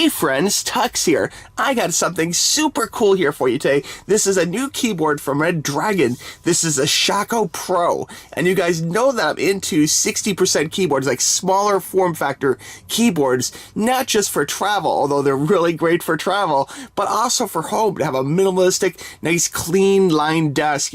Hey friends, TUXX here. I got something super cool here for you today. This is a new keyboard from Redragon. This is a Shako Pro. And you guys know that I'm into 60% keyboards, like smaller form factor keyboards, not just for travel, although they're really great for travel, but also for home, to have a minimalistic, nice clean line desk,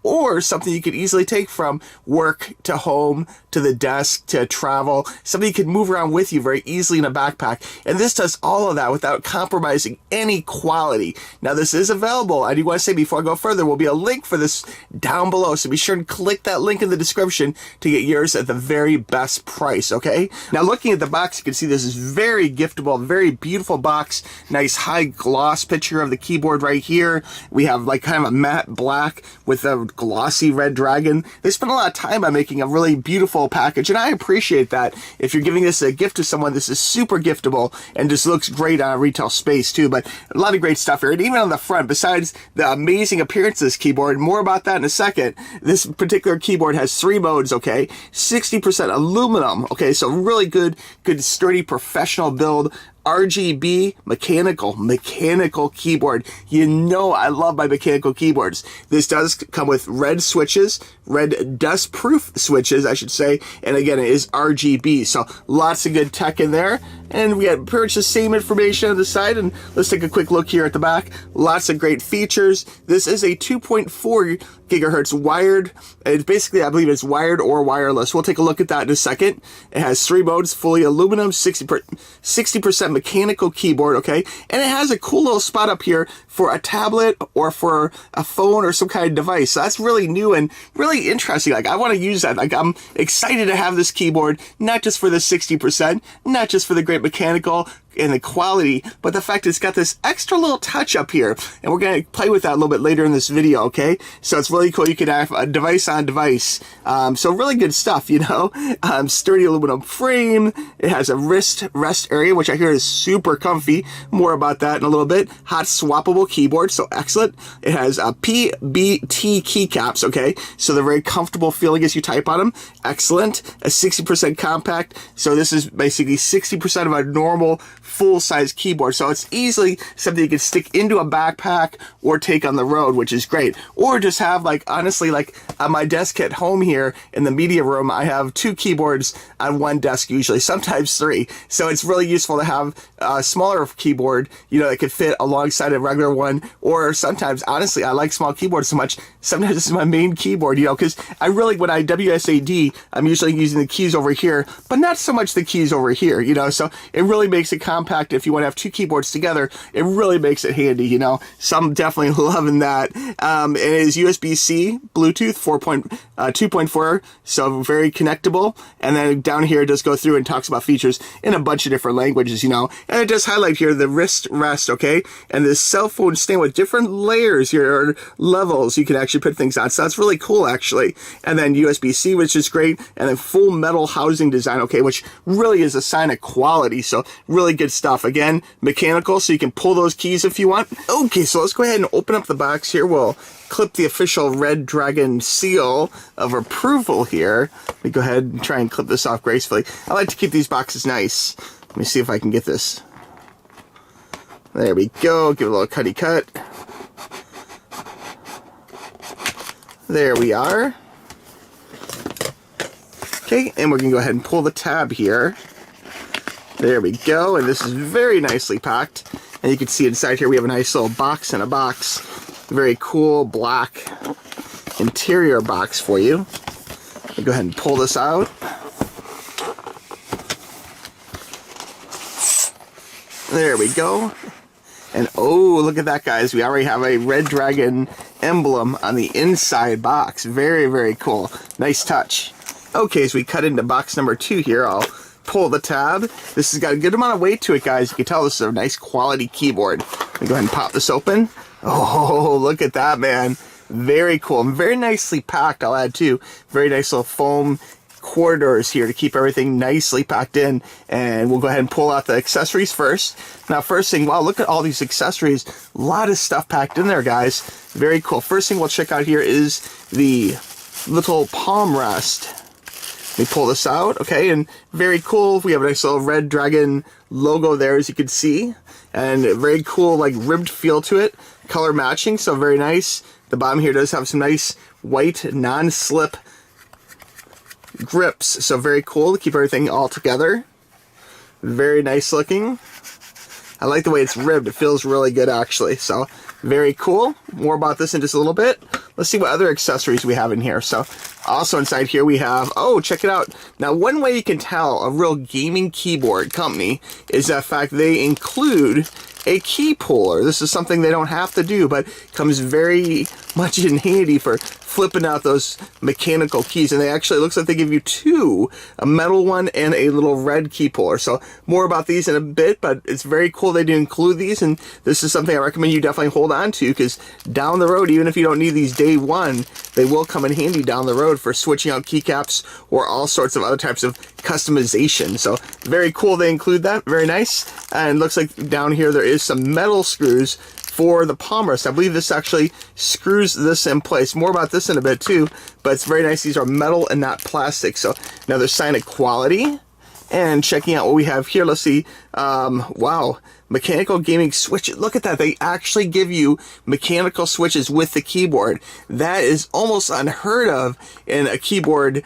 or something you could easily take from work to home, to the desk, to travel, something you can move around with you very easily in a backpack. And this does all of that without compromising any quality. Now this is available. I do want to say before I go further, will be a link for this down below, so be sure and click that link in the description to get yours at the very best price, okay? Now looking at the box, you can see this is very giftable, very beautiful box, nice high gloss picture of the keyboard right here. We have like kind of a matte black with a glossy Redragon. They spent a lot of time on making a really beautiful package, and I appreciate that. If you're giving this a gift to someone, this is super giftable and just looks great on a retail space too. But a lot of great stuff here. And even on the front, besides the amazing appearance of this keyboard, more about that in a second, this particular keyboard has 3 modes, okay? 60% aluminum, okay? So really good sturdy professional build. RGB mechanical keyboard. You know I love my mechanical keyboards. This does come with red switches, red dust proof switches, I should say, and again it is RGB, so lots of good tech in there. And we got pretty much the same information on the side, and let's take a quick look here at the back. Lots of great features. This is a 2.4 gigahertz wired. It's basically, I believe it's wired or wireless. We'll take a look at that in a second. It has 3 modes, fully aluminum, 60% mechanical keyboard, okay? And it has a cool little spot up here for a tablet or for a phone or some kind of device. So that's really new and really interesting. Like, I want to use that. Like, I'm excited to have this keyboard, not just for the 60%, not just for the great mechanical and the quality, but the fact it's got this extra little touch up here, and we're going to play with that a little bit later in this video, okay? So it's really cool. You can have a device on device. So really good stuff, sturdy aluminum frame. It has a wrist rest area, which I hear is super comfy. More about that in a little bit. Hot swappable keyboard, so excellent. It has PBT keycaps, okay? So they're very comfortable feeling as you type on them. Excellent. A 60% compact. So this is basically 60% of a normal full-size keyboard, so it's easily something you can stick into a backpack or take on the road, which is great. Or just have, like, honestly, like on my desk at home here in the media room, I have 2 keyboards on one desk usually, sometimes 3. So it's really useful to have a smaller keyboard, that could fit alongside a regular one. Or sometimes, honestly, I like small keyboards so much, sometimes this is my main keyboard, because I really, when I WSAD, I'm usually using the keys over here, but not so much the keys over here, so it really makes it compact. If you want to have 2 keyboards together, it really makes it handy, So I'm definitely loving that. It is USB-C, Bluetooth 2.4, so very connectable. And then down here it does go through and talks about features in a bunch of different languages, And it does highlight here the wrist rest, okay? And this cell phone stand with different layers here, or levels you can actually put things on. So that's really cool, actually. And then USB-C, which is great. And then full metal housing design, okay, which really is a sign of quality. So really good stuff. Again, mechanical, so you can pull those keys if you want. Okay, so let's go ahead and open up the box here. We'll clip the official Redragon seal of approval here. Let me go ahead and try and clip this off gracefully. I like to keep these boxes nice. Let me see if I can get this. There we go. Give it a little cutty cut. There we are. Okay, and we're going to go ahead and pull the tab here. There we go, and this is very nicely packed. And you can see inside here we have a nice little box in a box. Very cool black interior box for you. I'll go ahead and pull this out. There we go. And oh, look at that, guys. We already have a Redragon emblem on the inside box. Very, very cool. Nice touch. Okay, as we cut into box number 2 here, I'll pull the tab. This has got a good amount of weight to it, guys. You can tell this is a nice quality keyboard. Let me go ahead and pop this open. Oh, look at that, man. Very cool. And very nicely packed, I'll add too. Very nice little foam corridors here to keep everything nicely packed in. And we'll go ahead and pull out the accessories first. Now, first thing, wow, look at all these accessories. A lot of stuff packed in there, guys. Very cool. First thing we'll check out here is the little palm rest. me pull this out, okay, and very cool. We have a nice little Redragon logo there, as you can see, and very cool, like, ribbed feel to it, color matching, so very nice. The bottom here does have some nice white non-slip grips, so very cool to keep everything all together. Very nice looking. I like the way it's ribbed. It feels really good, actually. So very cool. More about this in just a little bit. Let's see what other accessories we have in here. So also inside here we have, oh, check it out. Now, one way you can tell a real gaming keyboard company is the fact they include a key puller. This is something they don't have to do, but comes very much in handy for flipping out those mechanical keys. And they actually, it looks like they give you two, a metal one and a little red key puller. So more about these in a bit, but it's very cool they do include these, and this is something I recommend you definitely hold on to, because down the road, even if you don't need these day one, they will come in handy down the road for switching out keycaps or all sorts of other types of customization. So very cool they include that. Very nice. And looks like down here there is some metal screws for the palm rest. I believe this actually screws this in place. More about this in a bit too, but it's very nice. These are metal and not plastic, so another sign of quality. And checking out what we have here, let's see. Wow, mechanical gaming switch. Look at that. They actually give you mechanical switches with the keyboard. That is almost unheard of in a keyboard.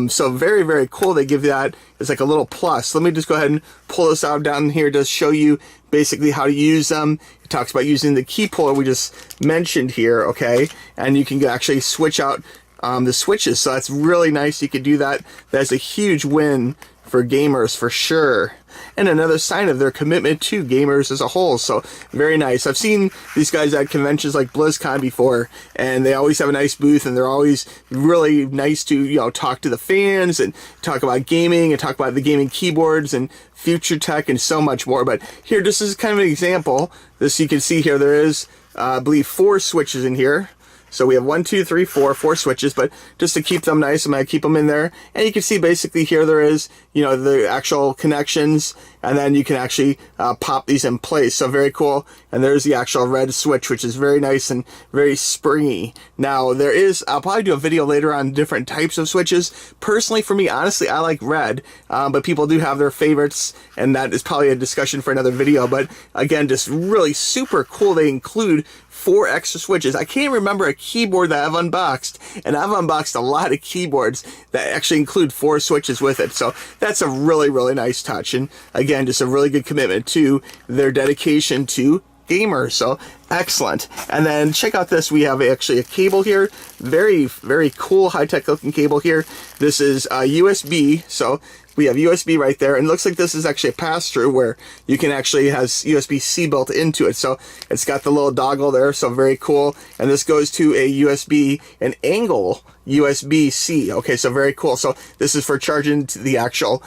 So very, very cool. They give you that. It's like a little plus. Let me just go ahead and pull this out down here to show you basically how to use them. It talks about using the key puller we just mentioned here, okay? And you can actually switch out the switches. So that's really nice. You could do that. That's a huge win for gamers for sure, and another sign of their commitment to gamers as a whole. So very nice. I've seen these guys at conventions like BlizzCon before, and they always have a nice booth, and they're always really nice to, you know, talk to the fans and talk about gaming and talk about the gaming keyboards and future tech and so much more. But here, this is kind of an example. This, you can see here, there is I believe 4 switches in here. So we have 1, 2, 3, 4 switches, but just to keep them nice, I'm going to keep them in there. And you can see basically here there is, you know, the actual connections, and then you can actually pop these in place. So very cool. And there's the actual red switch, which is very nice and very springy. Now there is, I'll probably do a video later on different types of switches. Personally, for me, honestly, I like red, but people do have their favorites, and that is probably a discussion for another video. But again, just really super cool. They include 4 extra switches. I can't remember a keyboard that I've unboxed, and I've unboxed a lot of keyboards that actually include 4 switches with it. So that's a really, really nice touch. And again, just a really good commitment to their dedication to gamers. So excellent. And then check out this. We have actually a cable here. Very, very cool high-tech looking cable here. This is USB. So we have USB right there, and it looks like this is actually a pass-through where you can actually has USB-C built into it. So it's got the little dongle there, so very cool. And this goes to a USB, an angle USB-C. Okay, so very cool. So this is for charging to the actual,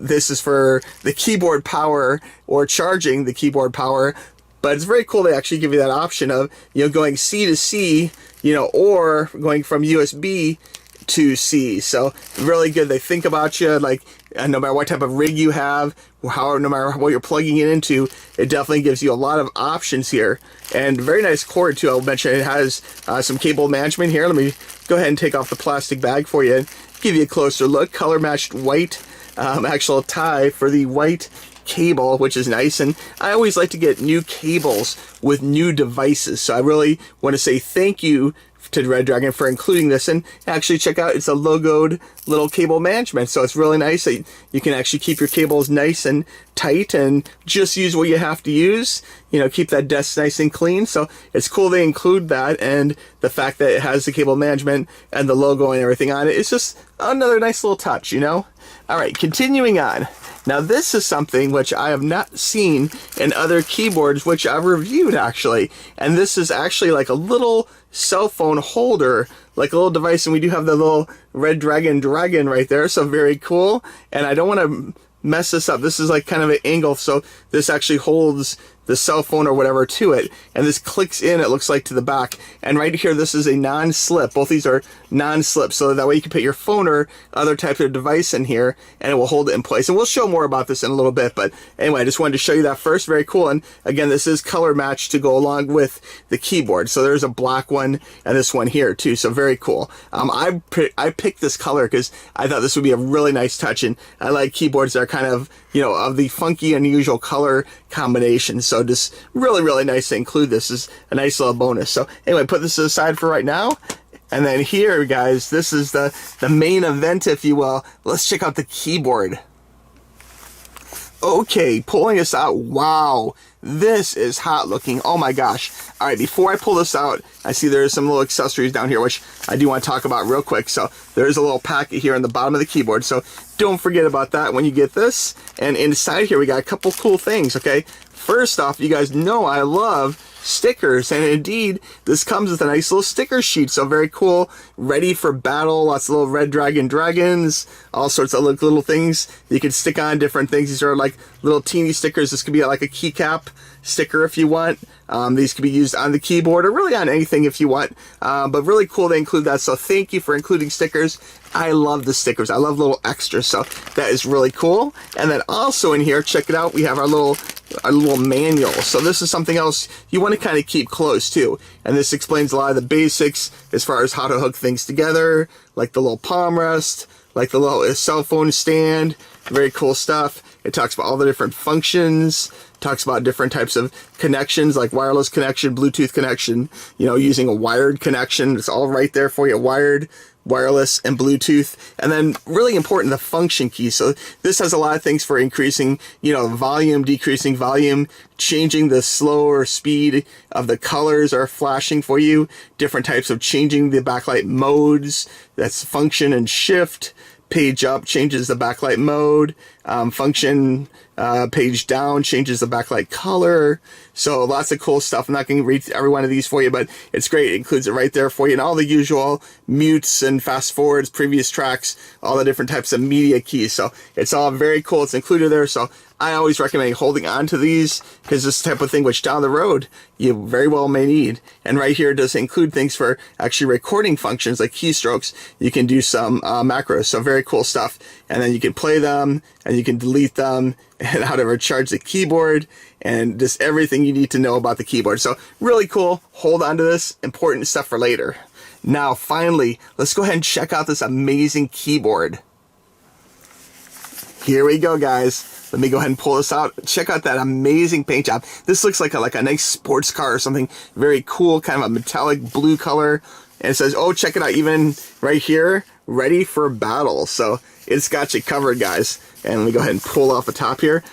this is for the keyboard power or charging the keyboard power. But it's very cool they actually give you that option of, you know, going C to C, you know, or going from USB to C. So really good. They think about you, like, no matter what type of rig you have, no matter what you're plugging it into, it definitely gives you a lot of options here. And very nice cord too. I'll mention it has some cable management here. Let me go ahead and take off the plastic bag for you and give you a closer look. Color matched white actual tie for the white cable, which is nice. And I always like to get new cables with new devices, so I really want to say thank you to Redragon for including this. And actually check out, it's a logoed little cable management, so it's really nice that you can actually keep your cables nice and tight and just use what you have to use, you know, keep that desk nice and clean. So it's cool they include that, and the fact that it has the cable management and the logo and everything on it, it's just another nice little touch, you know. All right, continuing on. Now this is something which I have not seen in other keyboards, which I've reviewed actually. And this is actually like a little cell phone holder, like a little device. And we do have the little Redragon dragon right there, so very cool. And I don't want to mess this up. This is like kind of an angle, so this actually holds the cell phone or whatever to it, and this clicks in, it looks like, to the back. And right here, this is a non-slip. Both these are non-slip, so that way you can put your phone or other type of device in here and it will hold it in place. And we'll show more about this in a little bit, but anyway, I just wanted to show you that first. Very cool. And again, this is color matched to go along with the keyboard. So there's a black one and this one here too, so very cool. I picked this color because I thought this would be a really nice touch, and I like keyboards that are kind of, you know, of the funky, unusual color combination. So just really, really nice to include this as a nice little bonus. So anyway, put this aside for right now. And then here, guys, this is the main event, if you will. Let's check out the keyboard. Okay, pulling this out. Wow, this is hot looking. Oh my gosh. All right, before I pull this out, I see there's some little accessories down here, which I do want to talk about real quick. So there's a little packet here on the bottom of the keyboard. So don't forget about that when you get this. And inside here, we got a couple cool things, okay? First off, you guys know I love stickers, and indeed this comes with a nice little sticker sheet, so very cool, ready for battle. Lots of little Redragon dragons, all sorts of little things you can stick on different things. These are like little teeny stickers. This could be like a keycap sticker if you want. These could be used on the keyboard or really on anything if you want, but really cool to include that. So thank you for including stickers. I love the stickers. I love little extras, so that is really cool. And then also in here, check it out, we have our little manual. So this is something else you want to kind of keep close to, and this explains a lot of the basics as far as how to hook things together, like the little palm rest, like the little cell phone stand. Very cool stuff. It talks about all the different functions, talks about different types of connections, like wireless connection, Bluetooth connection, you know, using a wired connection. It's all right there for you, wired, wireless, and Bluetooth. And then really important, the function key. So this has a lot of things for increasing, you know, volume, decreasing volume, changing the slower speed of the colors are flashing for you, different types of changing the backlight modes. That's function and shift. Page up changes the backlight mode. Function page down changes the backlight color. So lots of cool stuff. I'm not going to read every one of these for you, but it's great. It includes it right there for you, and all the usual mutes and fast forwards, previous tracks, all the different types of media keys. So it's all very cool. It's included there. So I always recommend holding on to these, because this type of thing, which down the road you very well may need. And right here does include things for actually recording functions like keystrokes. You can do some macros, so very cool stuff. And then you can play them, and you can delete them, and how to recharge the keyboard, and just everything you need to know about the keyboard. So really cool. Hold on to this. Important stuff for later. Now, finally, let's go ahead and check out this amazing keyboard. Here we go, guys. Let me go ahead and pull this out. Check out that amazing paint job. This looks like a nice sports car or something. Very cool, kind of a metallic blue color. And it says, oh, check it out, even right here, ready for battle. So it's got you covered, guys. And let me go ahead and pull off the top here.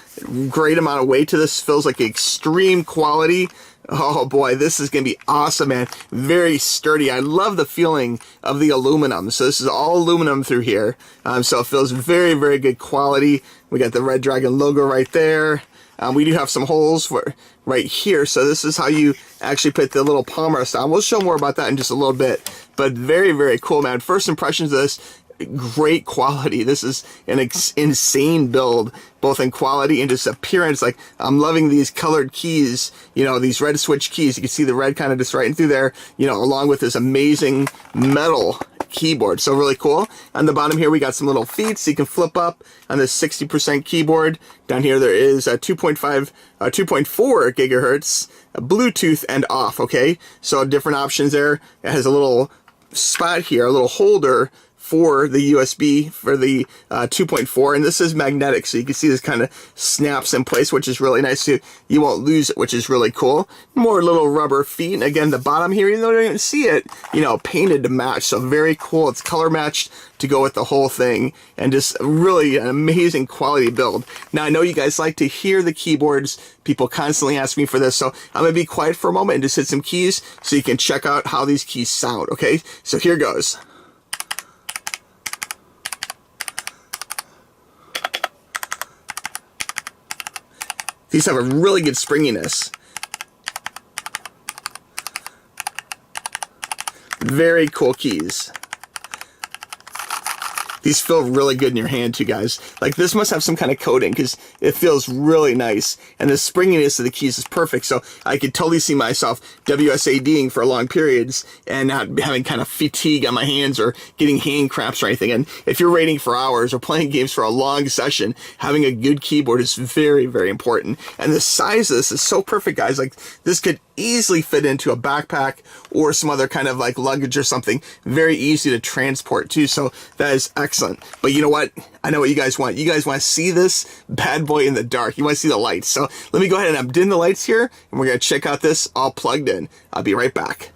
Great amount of weight to this. Feels like extreme quality. Oh boy, this is going to be awesome, man. Very sturdy. I love the feeling of the aluminum. So this is all aluminum through here. So it feels very, very good quality. We got the Redragon logo right there. We do have some holes for right here. So this is how you actually put the little palm rest on. We'll show more about that in just a little bit. But very, very cool, man. First impressions of this, great quality. This is an insane build, both in quality and just appearance. Like, I'm loving these colored keys, you know, these red switch keys. You can see the red kind of just right in through there, you know, along with this amazing metal keyboard. So really cool. On the bottom here, we got some little feet, so you can flip up on this 60% keyboard. Down here, there is a 2.4 gigahertz, Bluetooth and off, okay? So different options there. It has a little spot here, a little holder for the USB for the 2.4, and this is magnetic, so you can see this kind of snaps in place, which is really nice too. You won't lose it, which is really cool. More little rubber feet, and again, the bottom here, even though you don't even see it, you know, painted to match, so very cool. It's color matched to go with the whole thing, and just really an amazing quality build. Now, I know you guys like to hear the keyboards. People constantly ask me for this, so I'm gonna be quiet for a moment and just hit some keys so you can check out how these keys sound, okay? So here goes. These have a really good springiness. Very cool keys. These feel really good in your hand too, guys. Like this must have some kind of coating because it feels really nice. And the springiness of the keys is perfect. So I could totally see myself WSADing for long periods and not having kind of fatigue on my hands or getting hand cramps or anything. And if you're raiding for hours or playing games for a long session, having a good keyboard is very, very important. And the size of this is so perfect, guys. Like this could easily fit into a backpack or some other kind of like luggage or something. Very easy to transport too. So that is excellent. But you know what? I know what you guys want. You guys want to see this bad boy in the dark. You want to see the lights. So let me go ahead and I'm dim the lights here and we're going to check out this all plugged in. I'll be right back.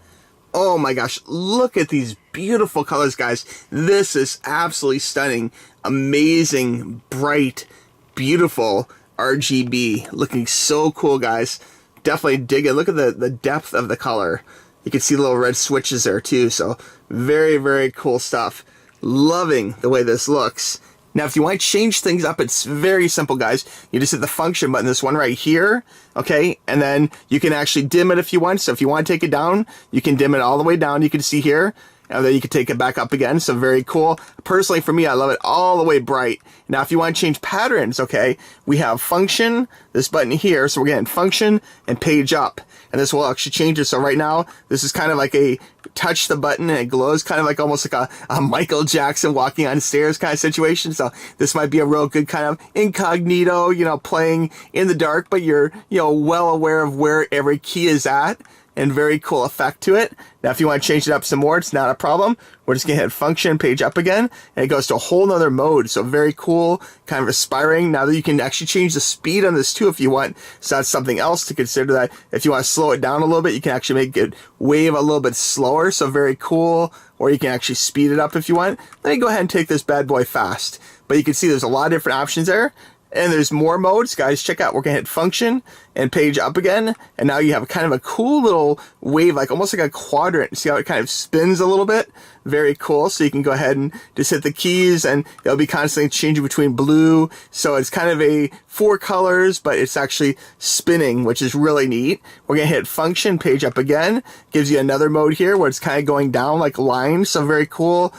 Oh my gosh, look at these beautiful colors, guys. This is absolutely stunning. Amazing, bright, beautiful RGB. Looking so cool, guys. Definitely dig it. Look at the depth of the color. You can see little red switches there too. So very, very cool stuff. Loving the way this looks. Now, if you want to change things up, it's very simple, guys. You just hit the function button, this one right here, okay? And then you can actually dim it if you want. So if you want to take it down, you can dim it all the way down. You can see here. And then you can take it back up again. So very cool. Personally, for me, I love it all the way bright. Now, if you want to change patterns, okay, we have function, this button here. So we're getting function and page up. And this will actually change it. So right now, this is kind of like a touch the button and it glows, kind of like almost like a Michael Jackson walking on stairs kind of situation. So this might be a real good kind of incognito, you know, playing in the dark, but you're, you know, well aware of where every key is at. And very cool effect to it. Now, if you want to change it up some more, it's not a problem. We're just going to hit function, page up again, and it goes to a whole nother mode. So very cool, kind of aspiring. Now that you can actually change the speed on this too if you want. So that's something else to consider, that if you want to slow it down a little bit, you can actually make it wave a little bit slower. So very cool. Or you can actually speed it up if you want. Let me go ahead and take this bad boy fast. But you can see there's a lot of different options there. And there's more modes, guys. Check out. We're going to hit function and page up again. And now you have kind of a cool little wave, like almost like a quadrant. See how it kind of spins a little bit? Very cool. So you can go ahead and just hit the keys and it'll be constantly changing between blue. So it's kind of a 4 colors, but it's actually spinning, which is really neat. We're going to hit function, page up again. Gives you another mode here where it's kind of going down like lines. So very cool.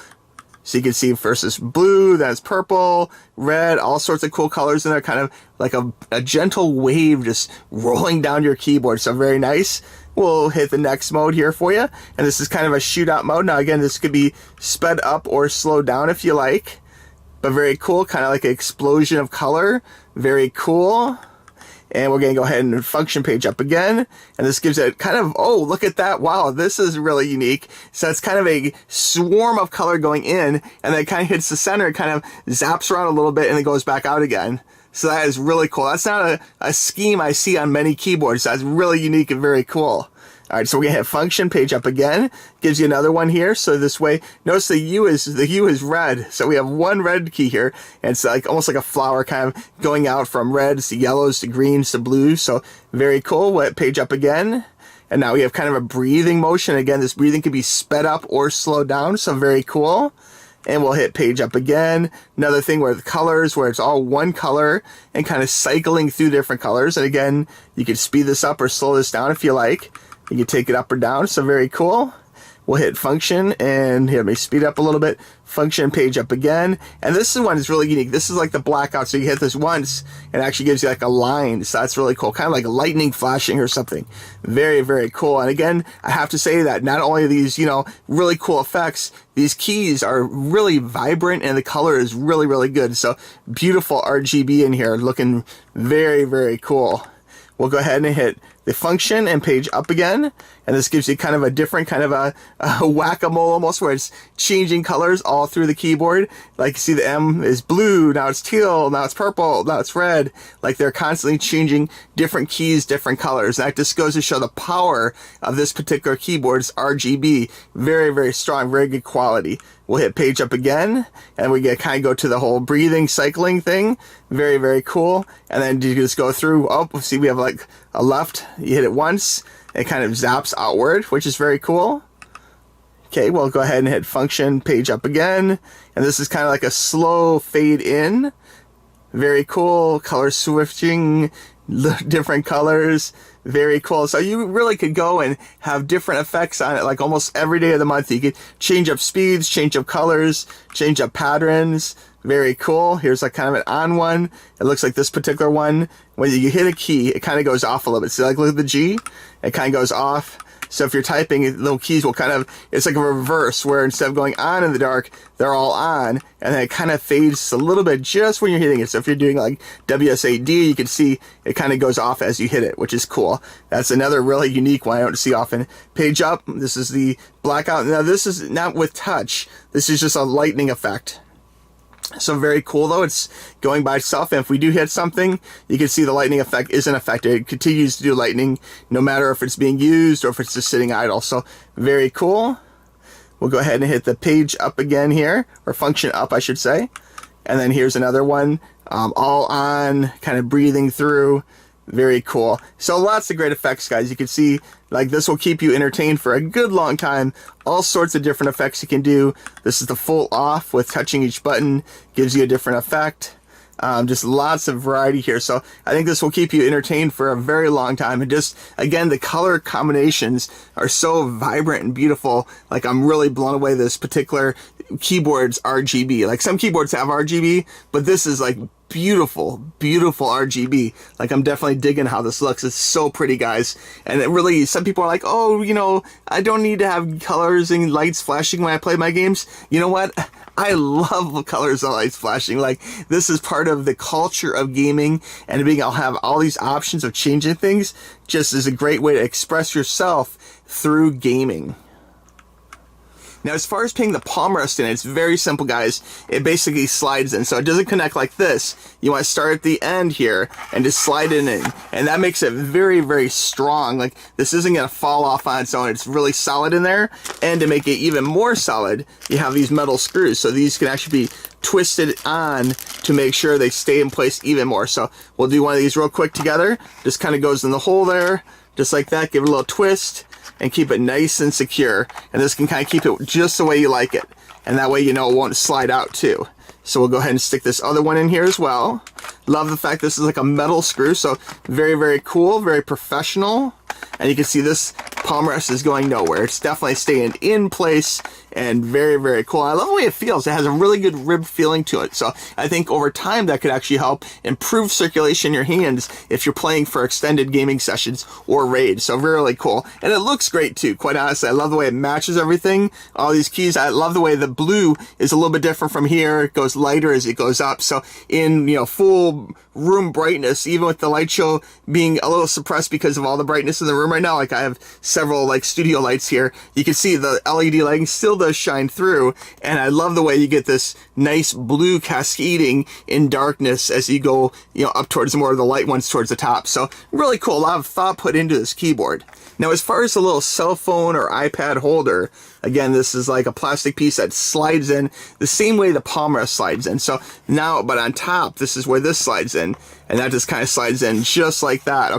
So you can see first is blue, then it's purple, red, all sorts of cool colors in there, kind of like a gentle wave just rolling down your keyboard. So very nice. We'll hit the next mode here for you. And this is kind of a shootout mode. Now again, this could be sped up or slowed down if you like. But very cool, kind of like an explosion of color. Very cool. And we're going to go ahead and function page up again. And this gives it kind of, oh, look at that. Wow, this is really unique. So it's kind of a swarm of color going in, and then it kind of hits the center. It kind of zaps around a little bit, and it goes back out again. So that is really cool. That's not a scheme I see on many keyboards. That's really unique and very cool. All right, so we're going to hit function, page up again. Gives you another one here. So this way, notice the U is red. So we have one red key here. And it's like almost like a flower kind of going out from reds to yellows to greens to blues. So very cool. We'll hit page up again. And now we have kind of a breathing motion. Again, this breathing can be sped up or slowed down. So very cool. And we'll hit page up again. Another thing where the colors, where it's all one color and kind of cycling through different colors. And again, you can speed this up or slow this down if you like. You can take it up or down, so very cool. We'll hit function, and here, let me speed up a little bit. Function, page up again. And this one is really unique. This is like the blackout, so you hit this once, and it actually gives you like a line. So that's really cool, kind of like lightning flashing or something. Very, very cool. And again, I have to say that not only are these, you know, really cool effects, these keys are really vibrant, and the color is really, really good. So beautiful RGB in here, looking very, very cool. We'll go ahead and hit the function and page up again. And this gives you kind of a different kind of a whack-a-mole almost, where it's changing colors all through the keyboard. Like you see the M is blue, now it's teal, now it's purple, now it's red. Like they're constantly changing different keys, different colors. That just goes to show the power of this particular keyboard's RGB. Very, very strong, very good quality. We'll hit page up again, and we get kind of go to the whole breathing, cycling thing. Very, very cool. And then you just go through, oh, see we have like a left, you hit it once, it kind of zaps outward, which is very cool. Okay, we'll go ahead and hit function, page up again. And this is kind of like a slow fade in. Very cool, color switching, different colors. Very cool. So you really could go and have different effects on it, like almost every day of the month. You could change up speeds, change up colors, change up patterns. Very cool. Here's like kind of an on one. It looks like this particular one, when you hit a key, it kind of goes off a little bit. So like look at the G, it kind of goes off. So if you're typing, little keys will kind of, it's like a reverse where instead of going on in the dark, they're all on, and then it kind of fades a little bit just when you're hitting it. So if you're doing like WSAD, you can see it kind of goes off as you hit it, which is cool. That's another really unique one I don't see often. Page up, this is the blackout. Now this is not with touch, this is just a lightning effect. So very cool though, it's going by itself, and if we do hit something, you can see the lightning effect isn't affected. It continues to do lightning no matter if it's being used or if it's just sitting idle. So very cool. We'll go ahead and hit the page up again here, or function up I should say. And then here's another one, all on, kind of breathing through. Very cool. So lots of great effects, guys. You can see like this will keep you entertained for a good long time. All sorts of different effects you can do. This is the full off with touching each button, gives you a different effect. Just lots of variety here. So I think this will keep you entertained for a very long time. And just, again, the color combinations are so vibrant and beautiful. Like I'm really blown away this particular keyboard's RGB. Like some keyboards have RGB, but this is like beautiful, beautiful RGB. Like I'm definitely digging how this looks. It's so pretty, guys. And it really, some people are like, oh, you know, I don't need to have colors and lights flashing when I play my games. You know what? I love colors and lights flashing. Like this is part of the culture of gaming, and being able to have all these options of changing things just is a great way to express yourself through gaming. Now, as far as putting the palm rest in, it's very simple, guys. It basically slides in, so it doesn't connect like this. You want to start at the end here and just slide it in, and that makes it very, very strong. Like this isn't going to fall off on its own. It's really solid in there, and to make it even more solid, you have these metal screws, so these can actually be twisted on to make sure they stay in place even more. So we'll do one of these real quick together. Just kind of goes in the hole there, just like that. Give it a little twist and keep it nice and secure. And this can kind of keep it just the way you like it. And that way, you know, it won't slide out too. So we'll go ahead and stick this other one in here as well. Love the fact this is like a metal screw. So very, very cool, very professional. And you can see this palm rest is going nowhere. It's definitely staying in place, and very, very cool. I love the way it feels. It has a really good rib feeling to it. So I think over time that could actually help improve circulation in your hands if you're playing for extended gaming sessions or raids. So really cool. And it looks great too, quite honestly. I love the way it matches everything. All these keys. I love the way the blue is a little bit different from here. It goes lighter as it goes up. So in, you know, full room brightness, even with the light show being a little suppressed because of all the brightness in the room right now, like I have several like studio lights here, you can see the LED lighting still does shine through, and I love the way you get this nice blue cascading in darkness as you go, you know, up towards more of the light ones towards the top. So really cool. A lot of thought put into this keyboard. Now, as far as the little cell phone or iPad holder, again, this is like a plastic piece that slides in the same way the palm rest slides in. So now, but on top, this is where this slides in, and that just kind of slides in just like that.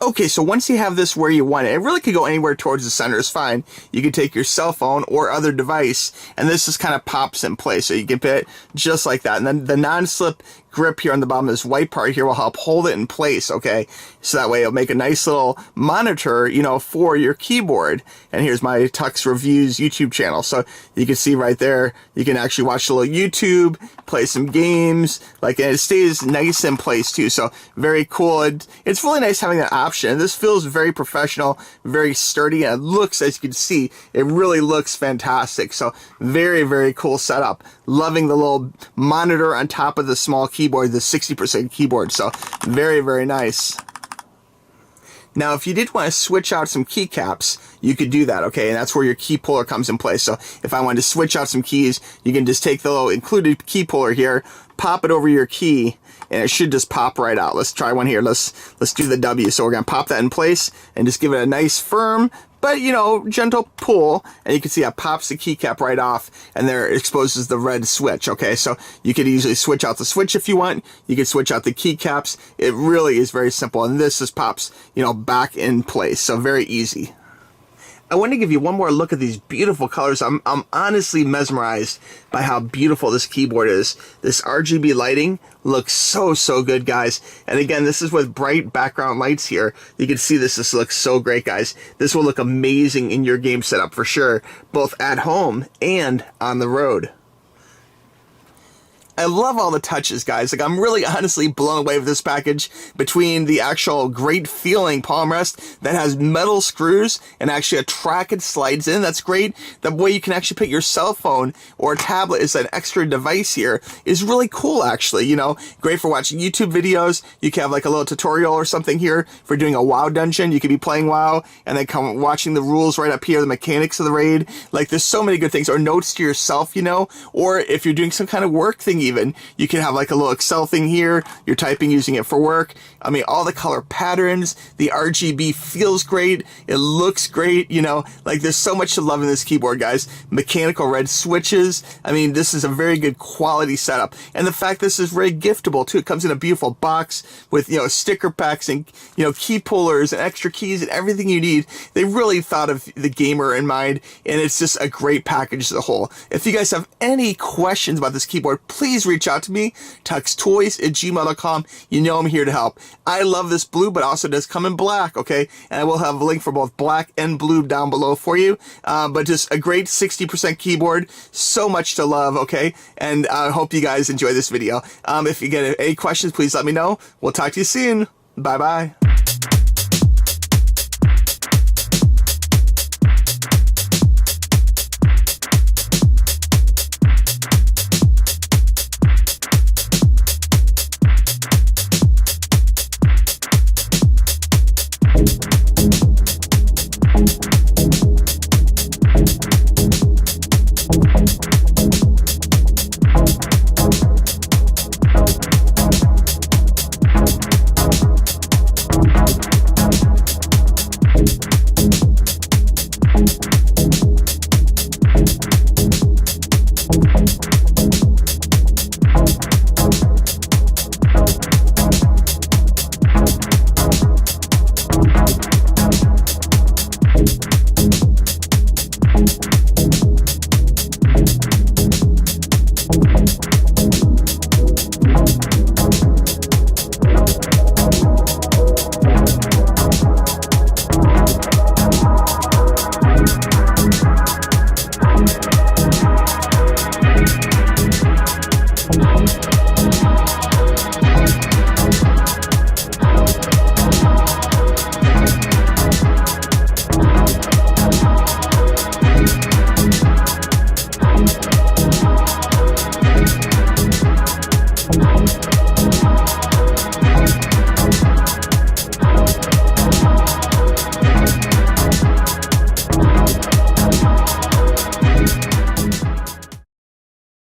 Okay, so once you have this where you want it, it really could go anywhere towards the center, is fine. You can take your cell phone or other device, and this just kind of pops in place. So you can put it just like that. And then the non-slip grip here on the bottom of this white part here will help hold it in place, okay? So that way it'll make a nice little monitor, you know, for your keyboard. And here's my TUXX Reviews YouTube channel. So you can see right there, you can actually watch a little YouTube, play some games, like, and it stays nice in place too. So very cool. It's really nice having that option. This feels very professional, very sturdy, and it looks, as you can see, it really looks fantastic. So very, very cool setup. Loving the little monitor on top of the small keyboard, the 60% keyboard. So very, very nice. Now, if you did want to switch out some keycaps, you could do that, okay? And that's where your key puller comes in place. So if I wanted to switch out some keys, you can just take the little included key puller here, pop it over your key, and it should just pop right out. Let's try one here. Let's do the W. So we're going to pop that in place and just give it a nice firm, but, you know, gentle pull, and you can see it pops the keycap right off, and there it exposes the red switch, okay? So you could easily switch out the switch if you want. You could switch out the keycaps. It really is very simple, and this just pops, you know, back in place, so very easy. I want to give you one more look at these beautiful colors. I'm honestly mesmerized by how beautiful this keyboard is. This RGB lighting looks so good, guys. And again, this is with bright background lights here. You can see this looks so great, guys. This will look amazing in your game setup for sure, both at home and on the road. I love all the touches, guys. Like, I'm really honestly blown away with this package, between the actual great feeling palm rest that has metal screws and actually a track it slides in. That's great. The way you can actually put your cell phone or a tablet as an extra device here is really cool, actually. You know, great for watching YouTube videos. You can have like a little tutorial or something here for doing a WoW dungeon. You could be playing WoW and then come watching the rules right up here, the mechanics of the raid. Like, there's so many good things. Or notes to yourself, you know, or if you're doing some kind of work thing, even you can have like a little Excel thing here, you're typing using it for work. I mean, all the color patterns, the RGB feels great, it looks great, you know, like there's so much to love in this keyboard, guys. Mechanical red switches. I mean, this is a very good quality setup, and the fact this is very giftable too. It comes in a beautiful box with, you know, sticker packs and, you know, key pullers and extra keys and everything you need. They really thought of the gamer in mind, and it's just a great package as a whole. If you guys have any questions about this keyboard, please reach out to me, tuxtoys@gmail.com. You know I'm here to help. I love this blue, but also does come in black, okay? And I will have a link for both black and blue down below for you. But just a great 60% keyboard. So much to love, okay? And I hope you guys enjoy this video. If you get any questions, please let me know. We'll talk to you soon. Bye-bye.